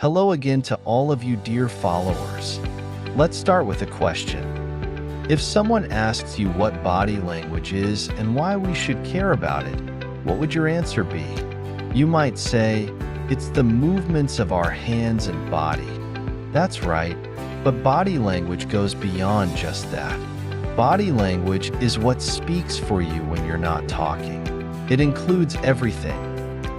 Hello again to all of you dear followers. Let's start with a question. If someone asks you what body language is and why we should care about it, what would your answer be? You might say, it's the movements of our hands and body. That's right, but body language goes beyond just that. Body language is what speaks for you when you're not talking. It includes everything.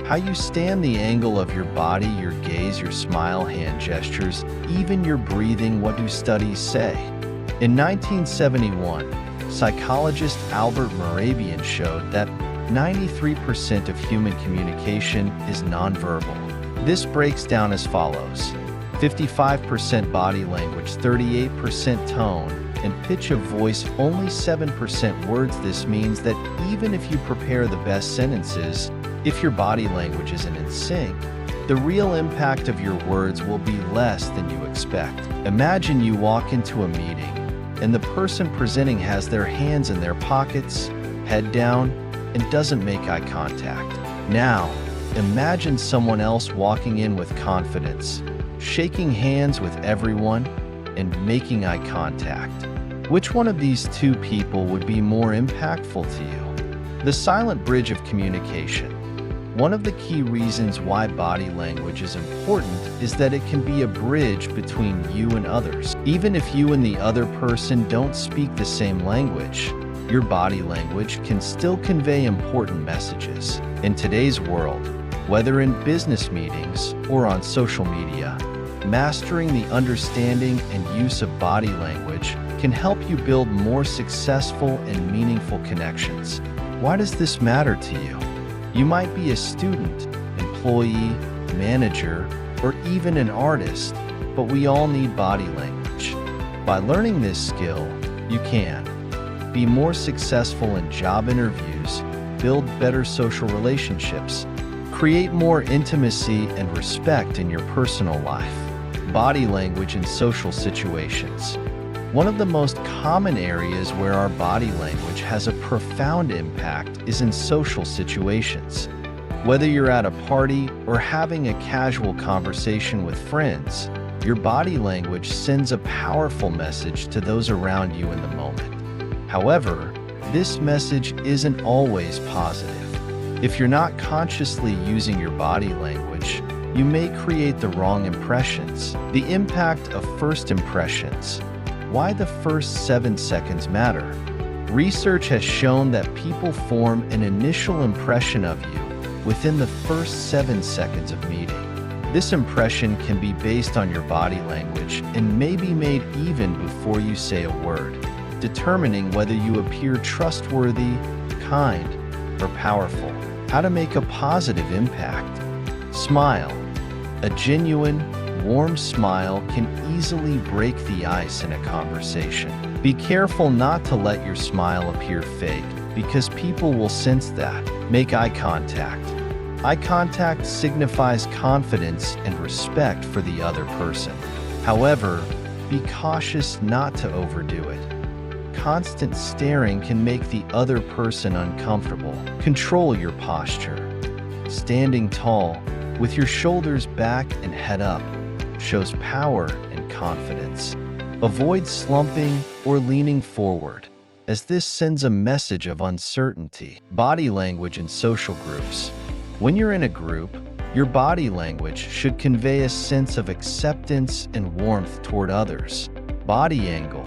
How you stand, the angle of your body, your gaze, your smile, hand gestures, even your breathing. What do studies say? In 1971, psychologist Albert Mehrabian showed that 93% of human communication is nonverbal. This breaks down as follows: 55% body language, 38% tone, and pitch of voice, only 7% words. This means that even if you prepare the best sentences, if your body language isn't in sync, the real impact of your words will be less than you expect. Imagine you walk into a meeting and the person presenting has their hands in their pockets, head down, and doesn't make eye contact. Now, imagine someone else walking in with confidence, shaking hands with everyone, and making eye contact. Which one of these two people would be more impactful to you? The silent bridge of communication. One of the key reasons why body language is important is that it can be a bridge between you and others. Even if you and the other person don't speak the same language, your body language can still convey important messages. In today's world, whether in business meetings or on social media, mastering the understanding and use of body language can help you build more successful and meaningful connections. Why does this matter to you? You might be a student, employee, manager, or even an artist, but we all need body language. By learning this skill, you can be more successful in job interviews, build better social relationships, create more intimacy and respect in your personal life. Body language in social situations. One of the most common areas where our body language has a profound impact is in social situations. Whether you're at a party or having a casual conversation with friends, your body language sends a powerful message to those around you in the moment. However, this message isn't always positive. If you're not consciously using your body language, you may create the wrong impressions. The impact of first impressions. Why the first 7 seconds matter. Research has shown that people form an initial impression of you within the first 7 seconds of meeting. This impression can be based on your body language and may be made even before you say a word, determining whether you appear trustworthy, kind, or powerful. How to make a positive impact. Smile. A genuine, warm smile can easily break the ice in a conversation. Be careful not to let your smile appear fake, because people will sense that. Make eye contact. Eye contact signifies confidence and respect for the other person. However, be cautious not to overdo it. Constant staring can make the other person uncomfortable. Control your posture. Standing tall, with your shoulders back and head up, shows power and confidence. Avoid slumping or leaning forward, as this sends a message of uncertainty. Body language in social groups. When you're in a group, your body language should convey a sense of acceptance and warmth toward others. Body angle.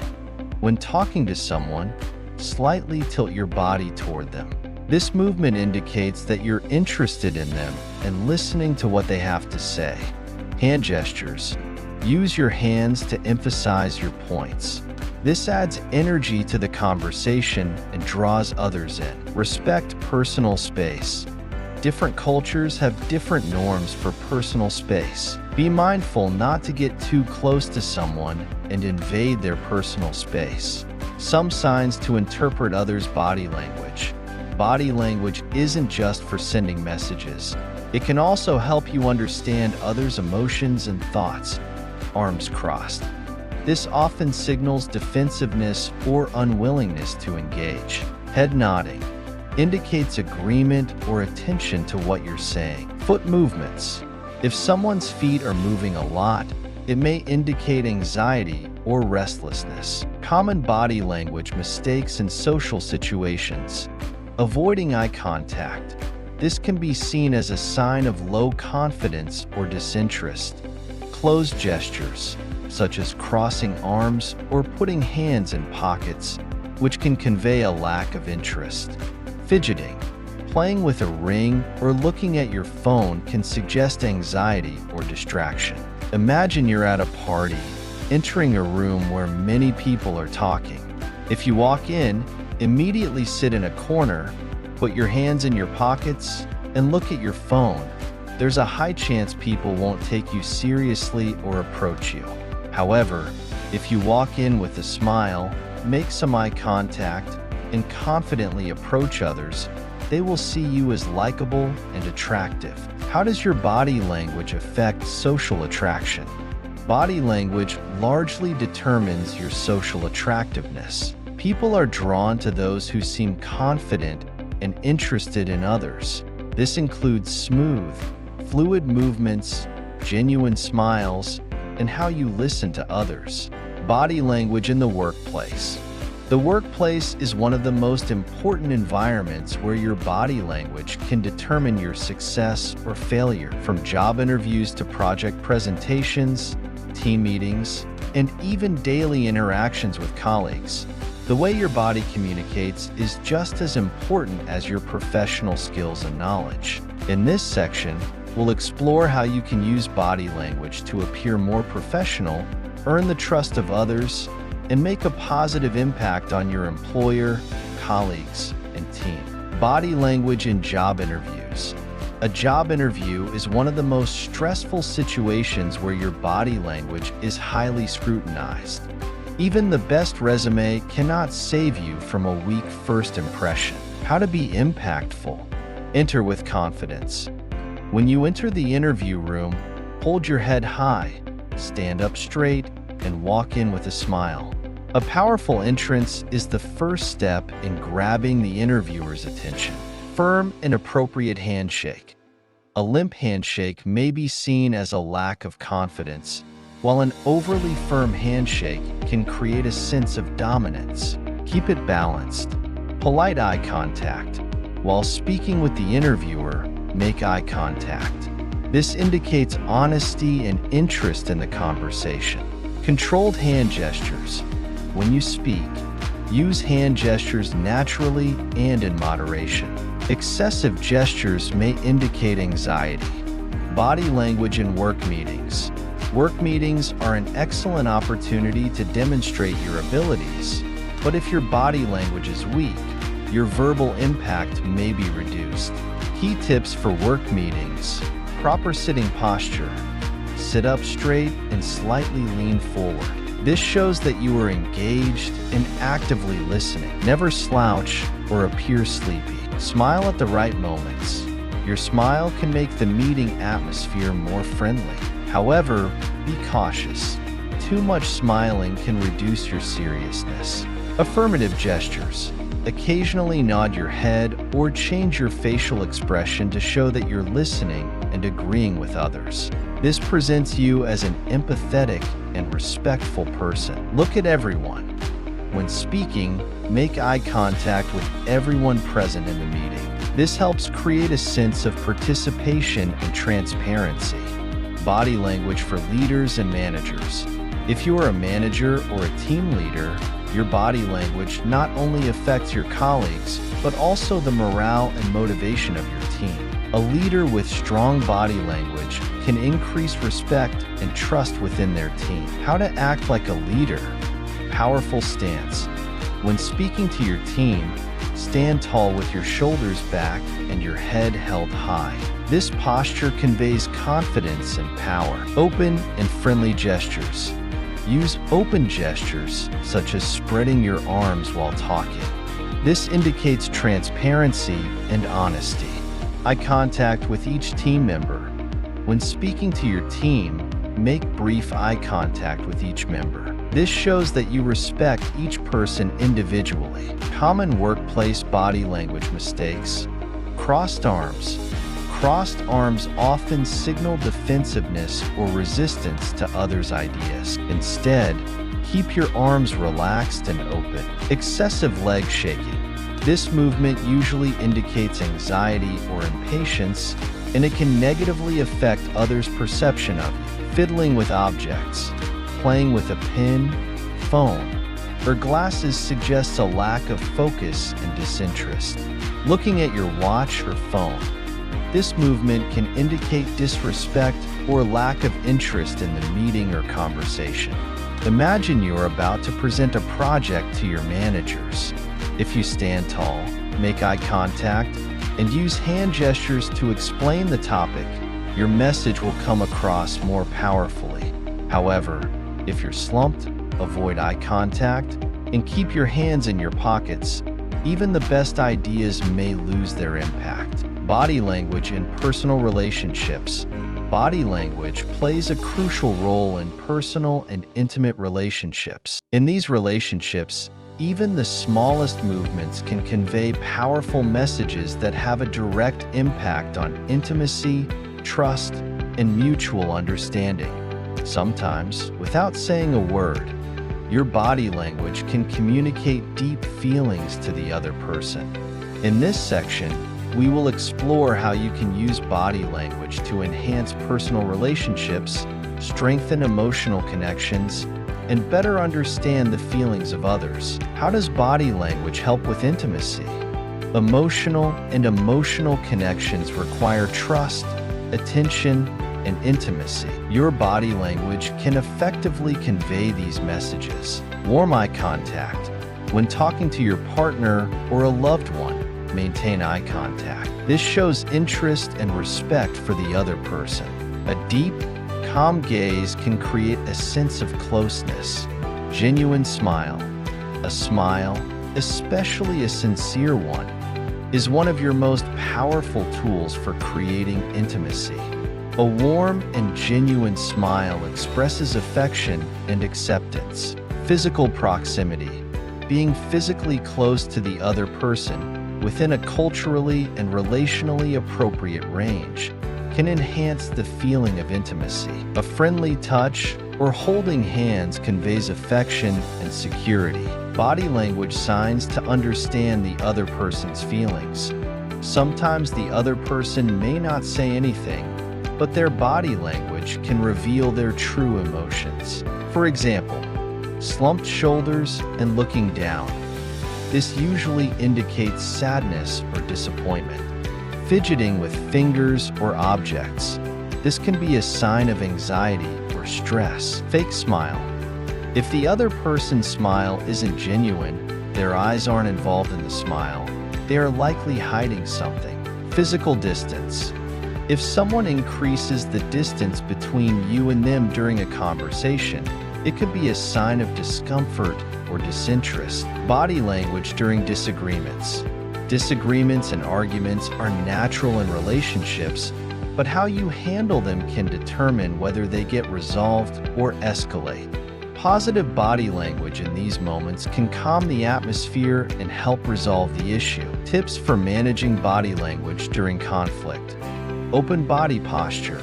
When talking to someone, slightly tilt your body toward them. This movement indicates that you're interested in them and listening to what they have to say. Hand gestures. Use your hands to emphasize your points. This adds energy to the conversation and draws others in. Respect personal space. Different cultures have different norms for personal space. Be mindful not to get too close to someone and invade their personal space. Some signs to interpret others' body language. Body language isn't just for sending messages. It can also help you understand others' emotions and thoughts. Arms crossed. This often signals defensiveness or unwillingness to engage. Head nodding indicates agreement or attention to what you're saying. Foot movements. If someone's feet are moving a lot, it may indicate anxiety or restlessness. Common body language mistakes in social situations. Avoiding eye contact. This can be seen as a sign of low confidence or disinterest. Closed gestures, such as crossing arms or putting hands in pockets, which can convey a lack of interest. Fidgeting. Playing with a ring or looking at your phone can suggest anxiety or distraction. Imagine you're at a party, entering a room where many people are talking. If you walk in, immediately sit in a corner, put your hands in your pockets, and look at your phone. There's a high chance people won't take you seriously or approach you. However, if you walk in with a smile, make some eye contact, and confidently approach others, they will see you as likable and attractive. How does your body language affect social attraction? Body language largely determines your social attractiveness. People are drawn to those who seem confident and interested in others. This includes smooth, fluid movements, genuine smiles, and how you listen to others. Body language in the workplace. The workplace is one of the most important environments where your body language can determine your success or failure. From job interviews to project presentations, team meetings, and even daily interactions with colleagues, the way your body communicates is just as important as your professional skills and knowledge. In this section, we'll explore how you can use body language to appear more professional, earn the trust of others, and make a positive impact on your employer, colleagues, and team. Body language in job interviews. A job interview is one of the most stressful situations where your body language is highly scrutinized. Even the best resume cannot save you from a weak first impression. How to be impactful. Enter with confidence. When you enter the interview room, hold your head high, stand up straight, and walk in with a smile. A powerful entrance is the first step in grabbing the interviewer's attention. Firm and appropriate handshake. A limp handshake may be seen as a lack of confidence, while an overly firm handshake can create a sense of dominance. Keep it balanced. Polite eye contact. While speaking with the interviewer, make eye contact. This indicates honesty and interest in the conversation. Controlled hand gestures. When you speak, use hand gestures naturally and in moderation. Excessive gestures may indicate anxiety. Body language in work meetings. Work meetings are an excellent opportunity to demonstrate your abilities, but if your body language is weak, your verbal impact may be reduced. Key tips for work meetings. Proper sitting posture. Sit up straight and slightly lean forward. This shows that you are engaged and actively listening. Never slouch or appear sleepy. Smile at the right moments. Your smile can make the meeting atmosphere more friendly. However, be cautious. Too much smiling can reduce your seriousness. Affirmative gestures. Occasionally nod your head or change your facial expression to show that you're listening and agreeing with others. This presents you as an empathetic and respectful person. Look at everyone. When speaking, make eye contact with everyone present in the meeting. This helps create a sense of participation and transparency. Body language for leaders and managers. If you are a manager or a team leader, your body language not only affects your colleagues, but also the morale and motivation of your team. A leader with strong body language can increase respect and trust within their team. How to act like a leader. Powerful stance. When speaking to your team, stand tall with your shoulders back and your head held high. This posture conveys confidence and power. Open and friendly gestures. Use open gestures, such as spreading your arms while talking. This indicates transparency and honesty. Eye contact with each team member. When speaking to your team, make brief eye contact with each member. This shows that you respect each person individually. Common workplace body language mistakes. Crossed arms. Crossed arms often signal defensiveness or resistance to others' ideas. Instead, keep your arms relaxed and open. Excessive leg shaking. This movement usually indicates anxiety or impatience, and it can negatively affect others' perception of you. Fiddling with objects. Playing with a pen, phone, or glasses suggests a lack of focus and disinterest. Looking at your watch or phone. This movement can indicate disrespect or lack of interest in the meeting or conversation. Imagine you're about to present a project to your managers. If you stand tall, make eye contact, and use hand gestures to explain the topic, your message will come across more powerfully. However, if you're slumped, avoid eye contact and keep your hands in your pockets. Even the best ideas may lose their impact. Body language in personal relationships. Body language plays a crucial role in personal and intimate relationships. In these relationships, even the smallest movements can convey powerful messages that have a direct impact on intimacy, trust, and mutual understanding. Sometimes, without saying a word, your body language can communicate deep feelings to the other person. In this section, we will explore how you can use body language to enhance personal relationships, strengthen emotional connections, and better understand the feelings of others. How does body language help with intimacy? Emotional connections require trust, attention, and intimacy. Your body language can effectively convey these messages. Warm eye contact. When talking to your partner or a loved one, maintain eye contact. This shows interest and respect for the other person. A deep, calm gaze can create a sense of closeness. Genuine smile. A smile, especially a sincere one, is one of your most powerful tools for creating intimacy. A warm and genuine smile expresses affection and acceptance. Physical proximity. Being physically close to the other person within a culturally and relationally appropriate range can enhance the feeling of intimacy. A friendly touch or holding hands conveys affection and security. Body language signs to understand the other person's feelings. Sometimes the other person may not say anything, but their body language can reveal their true emotions. For example, slumped shoulders and looking down. This usually indicates sadness or disappointment. Fidgeting with fingers or objects. This can be a sign of anxiety or stress. Fake smile. If the other person's smile isn't genuine, their eyes aren't involved in the smile, they are likely hiding something. Physical distance. If someone increases the distance between you and them during a conversation, it could be a sign of discomfort or disinterest. Body language during disagreements. Disagreements and arguments are natural in relationships, but how you handle them can determine whether they get resolved or escalate. Positive body language in these moments can calm the atmosphere and help resolve the issue. Tips for managing body language during conflict. Open body posture.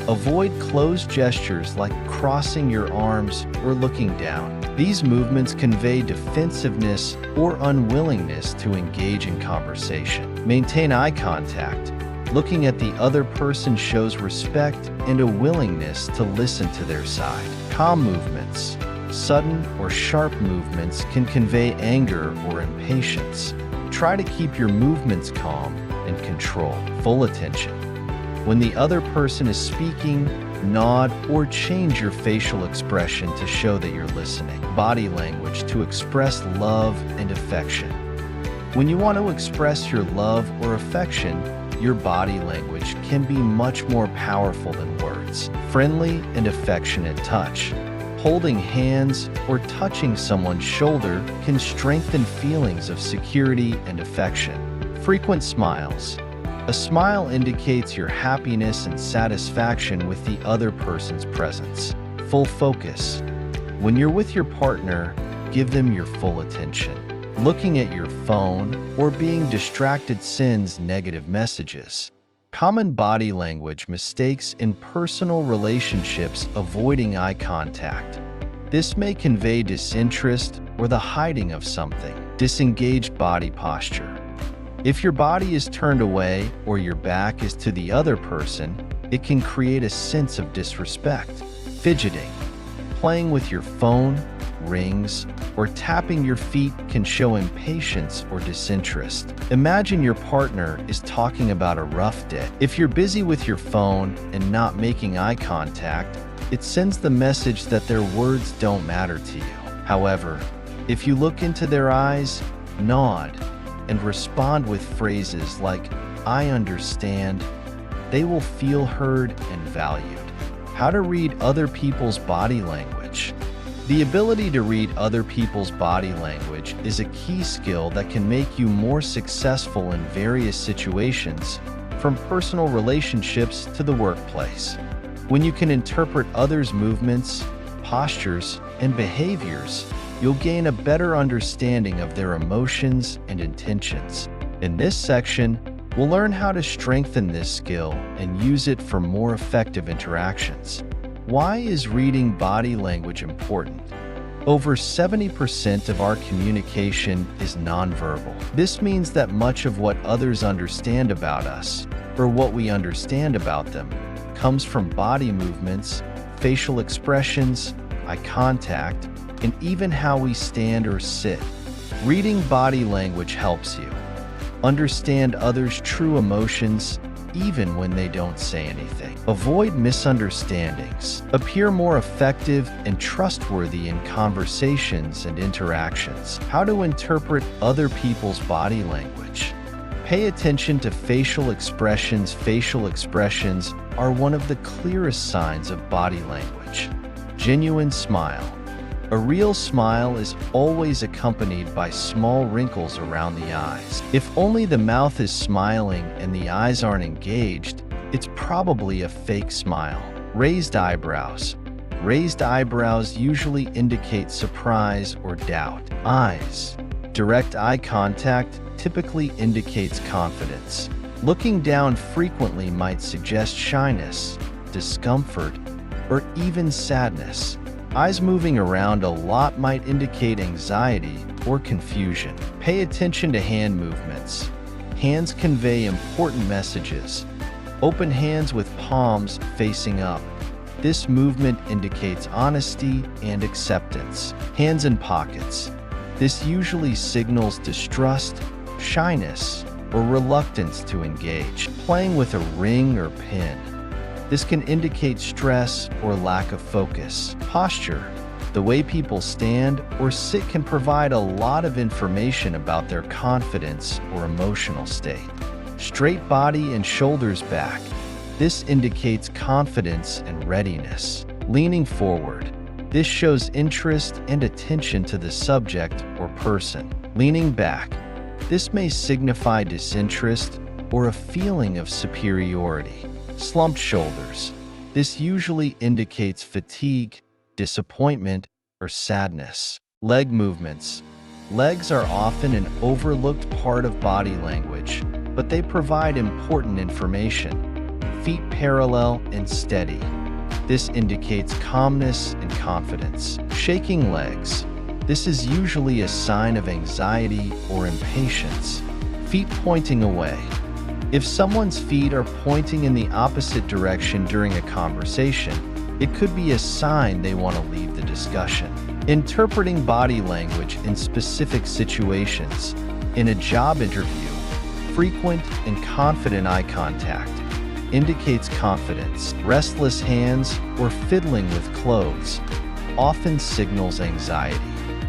Avoid closed gestures like crossing your arms or looking down. These movements convey defensiveness or unwillingness to engage in conversation. Maintain eye contact. Looking at the other person shows respect and a willingness to listen to their side. Calm movements. Sudden or sharp movements can convey anger or impatience. Try to keep your movements calm and controlled. Full attention. When the other person is speaking, nod or change your facial expression to show that you're listening. Body language to express love and affection. When you want to express your love or affection, your body language can be much more powerful than words. Friendly and affectionate touch. Holding hands or touching someone's shoulder can strengthen feelings of security and affection. Frequent smiles. A smile indicates your happiness and satisfaction with the other person's presence. Full focus. When you're with your partner, give them your full attention. Looking at your phone or being distracted sends negative messages. Common body language mistakes in personal relationships: avoiding eye contact. This may convey disinterest or the hiding of something. Disengaged body posture. If your body is turned away or your back is to the other person, it can create a sense of disrespect. Fidgeting. Playing with your phone, rings, or tapping your feet can show impatience or disinterest. Imagine your partner is talking about a rough day. If you're busy with your phone and not making eye contact, it sends the message that their words don't matter to you. However, if you look into their eyes, nod, and respond with phrases like, "I understand," they will feel heard and valued. How to read other people's body language. The ability to read other people's body language is a key skill that can make you more successful in various situations, from personal relationships to the workplace. When you can interpret others' movements, postures, and behaviors, you'll gain a better understanding of their emotions and intentions. In this section, we'll learn how to strengthen this skill and use it for more effective interactions. Why is reading body language important? Over 70% of our communication is nonverbal. This means that much of what others understand about us, or what we understand about them, comes from body movements, facial expressions, eye contact, and even how we stand or sit. Reading body language helps you understand others' true emotions even when they don't say anything. Avoid misunderstandings. Appear more effective and trustworthy in conversations and interactions. How to interpret other people's body language. Pay attention to facial expressions. Facial expressions are one of the clearest signs of body language. Genuine smile. A real smile is always accompanied by small wrinkles around the eyes. If only the mouth is smiling and the eyes aren't engaged, it's probably a fake smile. Raised eyebrows. Raised eyebrows usually indicate surprise or doubt. Eyes. Direct eye contact typically indicates confidence. Looking down frequently might suggest shyness, discomfort, or even sadness. Eyes moving around a lot might indicate anxiety or confusion. Pay attention to hand movements. Hands convey important messages. Open hands with palms facing up. This movement indicates honesty and acceptance. Hands in pockets. This usually signals distrust, shyness, or reluctance to engage. Playing with a ring or pin. This can indicate stress or lack of focus. Posture. The way people stand or sit can provide a lot of information about their confidence or emotional state. Straight body and shoulders back. This indicates confidence and readiness. Leaning forward. This shows interest and attention to the subject or person. Leaning back. This may signify disinterest or a feeling of superiority. Slumped shoulders. This usually indicates fatigue, disappointment, or sadness. Leg movements. Legs are often an overlooked part of body language, but they provide important information. Feet parallel and steady. This indicates calmness and confidence. Shaking legs. This is usually a sign of anxiety or impatience. Feet pointing away. If someone's feet are pointing in the opposite direction during a conversation, it could be a sign they want to leave the discussion. Interpreting body language in specific situations. In a job interview, frequent and confident eye contact indicates confidence. Restless hands or fiddling with clothes often signals anxiety.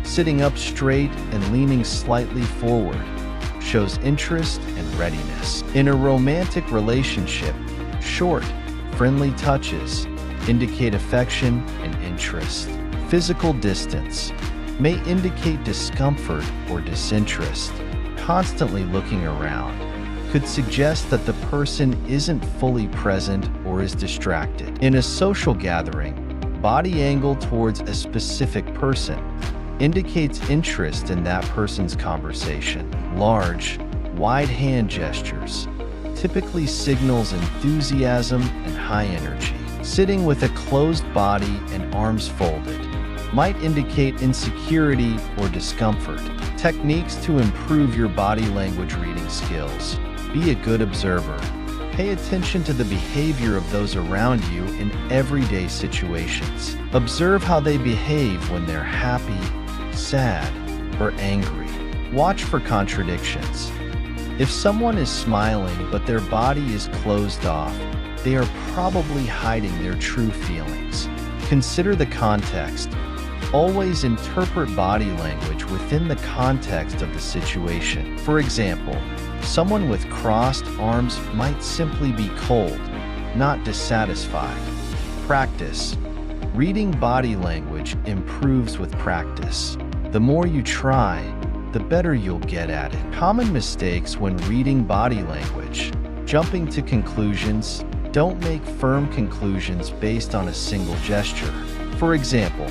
Sitting up straight and leaning slightly forward shows interest and readiness. In a romantic relationship, short, friendly touches indicate affection and interest. Physical distance may indicate discomfort or disinterest. Constantly looking around could suggest that the person isn't fully present or is distracted. In a social gathering, body angle towards a specific person indicates interest in that person's conversation. Large, wide hand gestures. typically signals enthusiasm and high energy. Sitting with a closed body and arms folded might indicate insecurity or discomfort. Techniques to improve your body language reading skills. Be a good observer. Pay attention to the behavior of those around you in everyday situations. Observe how they behave when they're happy, sad, or angry. Watch for contradictions. If someone is smiling but their body is closed off, they are probably hiding their true feelings. Consider the context. Always interpret body language within the context of the situation. For example, someone with crossed arms might simply be cold, not dissatisfied. Practice. Reading body language improves with practice. The more you try, the better you'll get at it. Common mistakes when reading body language. Jumping to conclusions. Don't make firm conclusions based on a single gesture. For example,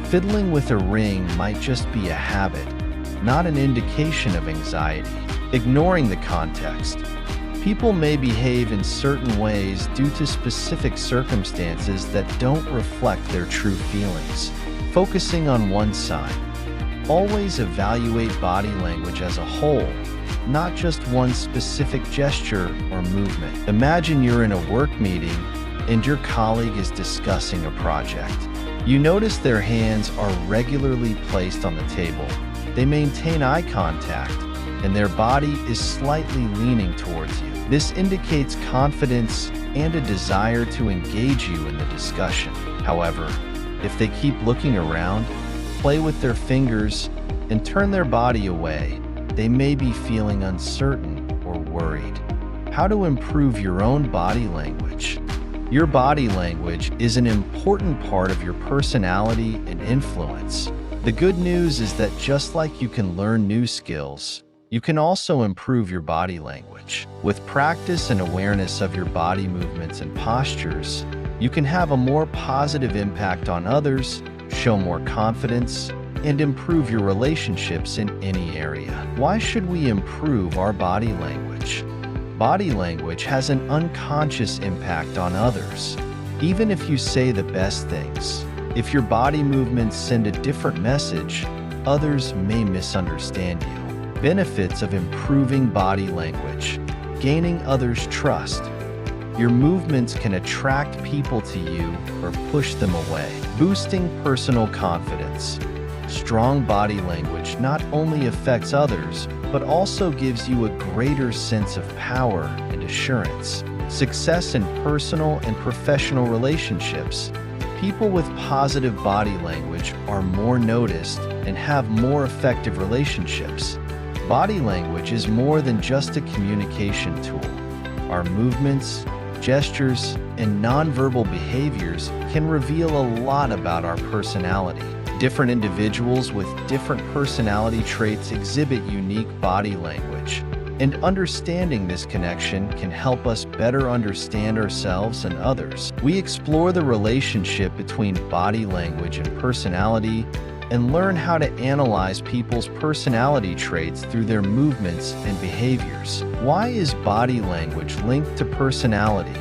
fiddling with a ring might just be a habit, not an indication of anxiety. Ignoring the context. People may behave in certain ways due to specific circumstances that don't reflect their true feelings. Focusing on one side. Always evaluate body language as a whole, not just one specific gesture or movement. Imagine you're in a work meeting and your colleague is discussing a project. You notice their hands are regularly placed on the table. They maintain eye contact, and their body is slightly leaning towards you. This indicates confidence and a desire to engage you in the discussion. However, if they keep looking around, play with their fingers, and turn their body away, they may be feeling uncertain or worried. How to improve your own body language. Your body language is an important part of your personality and influence. The good news is that just like you can learn new skills, you can also improve your body language. With practice and awareness of your body movements and postures, you can have a more positive impact on others, show more confidence, and improve your relationships in any area. Why should we improve our body language? Body language has an unconscious impact on others. Even if you say the best things, if your body movements send a different message, others may misunderstand you. Benefits of improving body language. Gaining others' trust. Your movements can attract people to you or push them away. Boosting personal confidence. Strong body language not only affects others, but also gives you a greater sense of power and assurance. Success in personal and professional relationships. People with positive body language are more noticed and have more effective relationships. Body language is more than just a communication tool. Our movements, gestures, and nonverbal behaviors can reveal a lot about our personality. Different individuals with different personality traits exhibit unique body language, and understanding this connection can help us better understand ourselves and others. We explore the relationship between body language and personality and learn how to analyze people's personality traits through their movements and behaviors. Why is body language linked to personality?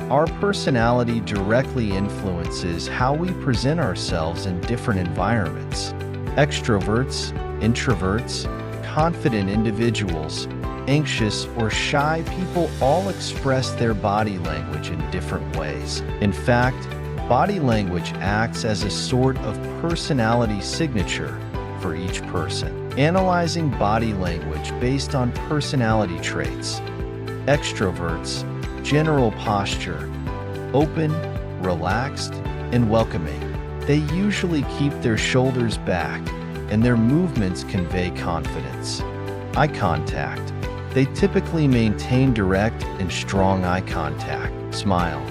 Our personality directly influences how we present ourselves in different environments. Extroverts, introverts, confident individuals, anxious or shy people all express their body language in different ways. In fact, body language acts as a sort of personality signature for each person. Analyzing body language based on personality traits. Extroverts, general posture, open, relaxed, and welcoming. They usually keep their shoulders back, and their movements convey confidence. Eye contact. They typically maintain direct and strong eye contact. Smile.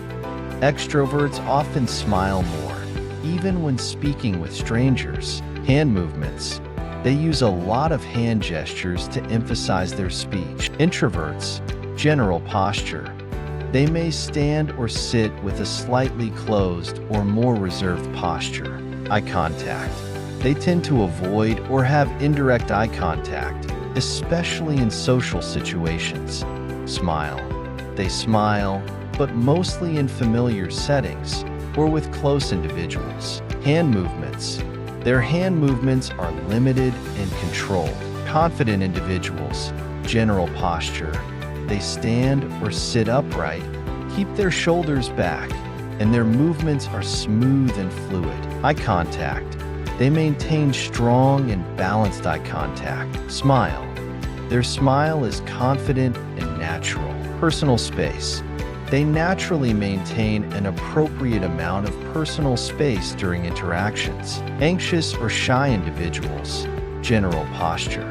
Extroverts often smile more, even when speaking with strangers. Hand movements. They use a lot of hand gestures to emphasize their speech. Introverts, general posture. They may stand or sit with a slightly closed or more reserved posture. Eye contact. They tend to avoid or have indirect eye contact, especially in social situations. Smile. They smile, but mostly in familiar settings or with close individuals. Hand movements. Their hand movements are limited and controlled. Confident individuals. General posture. They stand or sit upright, keep their shoulders back, and their movements are smooth and fluid. Eye contact. They maintain strong and balanced eye contact. Smile. Their smile is confident and natural. Personal space. They naturally maintain an appropriate amount of personal space during interactions. Anxious or shy individuals. General posture.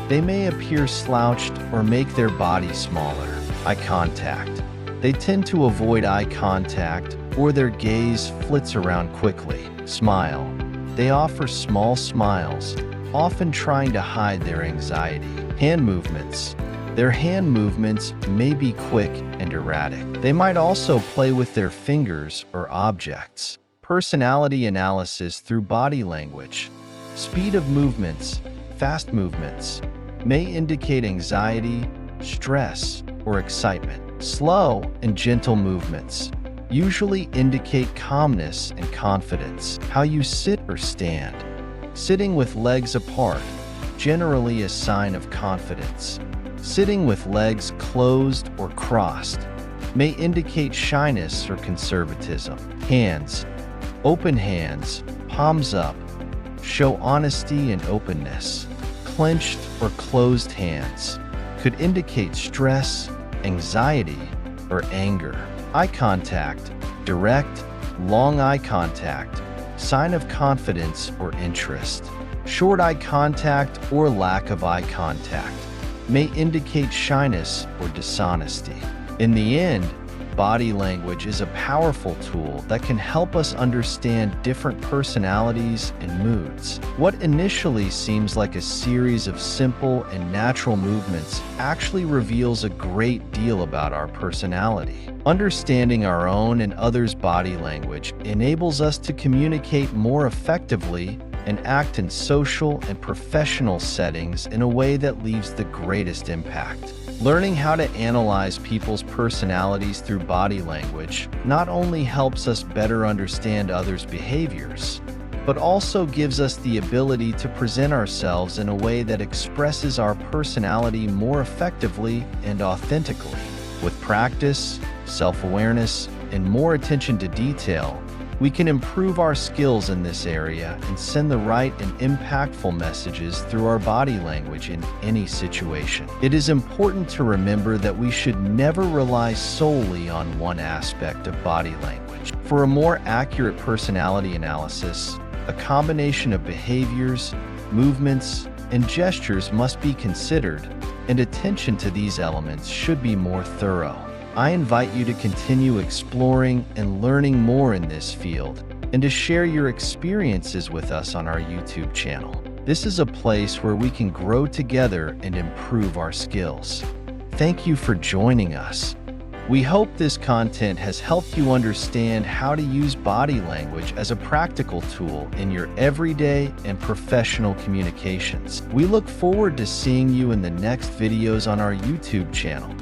They may appear slouched or make their body smaller. Eye contact. They tend to avoid eye contact or their gaze flits around quickly. Smile. They offer small smiles, often trying to hide their anxiety. Hand movements. Their hand movements may be quick and erratic. They might also play with their fingers or objects. Personality analysis through body language. Speed of movements, fast movements, may indicate anxiety, stress, or excitement. Slow and gentle movements usually indicate calmness and confidence. How you sit or stand. Sitting with legs apart, generally a sign of confidence. Sitting with legs closed or crossed may indicate shyness or conservatism. Hands. Open hands, palms up, show honesty and openness. Clenched or closed hands could indicate stress, anxiety, or anger. Eye contact, direct, long eye contact, sign of confidence or interest. Short eye contact or lack of eye contact may indicate shyness or dishonesty. In the end, body language is a powerful tool that can help us understand different personalities and moods. What initially seems like a series of simple and natural movements actually reveals a great deal about our personality. Understanding our own and others' body language enables us to communicate more effectively and act in social and professional settings in a way that leaves the greatest impact. Learning how to analyze people's personalities through body language not only helps us better understand others' behaviors, but also gives us the ability to present ourselves in a way that expresses our personality more effectively and authentically. With practice, self-awareness, and more attention to detail, we can improve our skills in this area and send the right and impactful messages through our body language in any situation. It is important to remember that we should never rely solely on one aspect of body language. For a more accurate personality analysis, a combination of behaviors, movements, and gestures must be considered, and attention to these elements should be more thorough. I invite you to continue exploring and learning more in this field and to share your experiences with us on our YouTube channel. This is a place where we can grow together and improve our skills. Thank you for joining us. We hope this content has helped you understand how to use body language as a practical tool in your everyday and professional communications. We look forward to seeing you in the next videos on our YouTube channel.